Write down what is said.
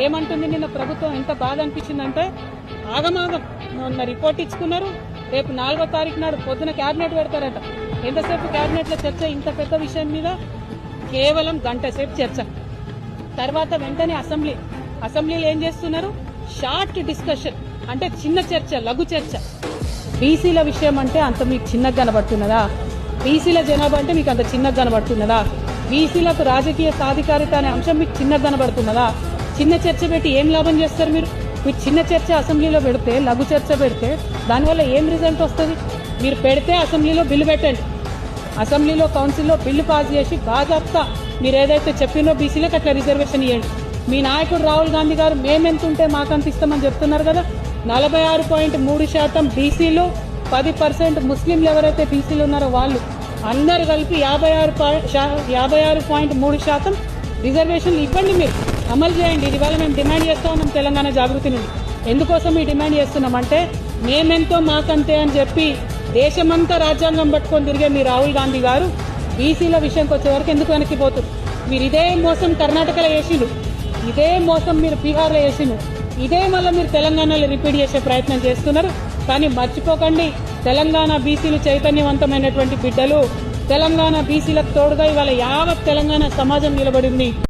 ఏమంటుంది నిన్న ప్రభుత్వం ఎంత బాధ అనిపించిందంటే ఆగమాగం మొన్న రిపోర్ట్ ఇచ్చుకున్నారు. రేపు 4వ తారీఖు నాడు పొద్దున క్యాబినెట్ పెడతారట. ఎంతసేపు క్యాబినెట్ లో చర్చ? ఇంత పెద్ద విషయం మీద కేవలం గంట సేపు చర్చ. తర్వాత వెంటనే అసెంబ్లీలో ఏం చేస్తున్నారు? షార్ట్ డిస్కషన్, అంటే చిన్న చర్చ, లఘు చర్చ. బీసీల విషయం అంటే అంత మీకు చిన్నగా కనబడుతున్నదా? బీసీల జనాభా అంటే మీకు అంత చిన్నగా కనబడుతున్నదా? బీసీలకు రాజకీయ సాధికారిత అనే అంశం మీకు చిన్నగా కనబడుతున్నదా? చిన్న చర్చ పెట్టి ఏం లాభం చేస్తారు మీరు? మీరు చిన్న చర్చ అసెంబ్లీలో పెడితే, లఘు చర్చ పెడితే దానివల్ల ఏం రిజల్ట్ వస్తుంది? మీరు పెడితే అసెంబ్లీలో బిల్లు పెట్టండి, అసెంబ్లీలో కౌన్సిల్లో బిల్లు పాస్ చేసి బాజాప్తా మీరు ఏదైతే చెప్పినో బీసీలకు అట్లా రిజర్వేషన్ ఇవ్వండి. మీ నాయకుడు రాహుల్ గాంధీ గారు మేమెంత ఉంటే మాకంత ఇస్తామని చెప్తున్నారు కదా. 46.3% బీసీలు, 10% ముస్లింలు ఎవరైతే బీసీలు ఉన్నారో వాళ్ళు అందరు కలిపి 56.3% రిజర్వేషన్లు ఇవ్వండి, మీరు అమలు చేయండి. ఇది వల్ల మేము డిమాండ్ చేస్తా ఉన్నాం తెలంగాణ జాగృతి నుండి. ఎందుకోసం ఈ డిమాండ్ చేస్తున్నామంటే మేమెంతో మాకంతే అని చెప్పి దేశమంతా రాజ్యాంగం పట్టుకొని తిరిగే మీ రాహుల్ గాంధీ గారు బీసీల విషయంకి వచ్చే వరకు ఎందుకు వెనక్కిపోతుంది? మీరు ఇదే మోసం కర్ణాటకలో చేసిండు, ఇదే మోసం మీరు బీహార్లో చేసిండు, ఇదే మళ్ళీ మీరు తెలంగాణలో రిపీట్ చేసే ప్రయత్నం చేస్తున్నారు. కానీ మర్చిపోకండి, తెలంగాణ బీసీలు చైతన్యవంతమైనటువంటి బిడ్డలు. తెలంగాణ బీసీలకు తోడుగా ఇవాళ యావత్ తెలంగాణ సమాజం నిలబడింది.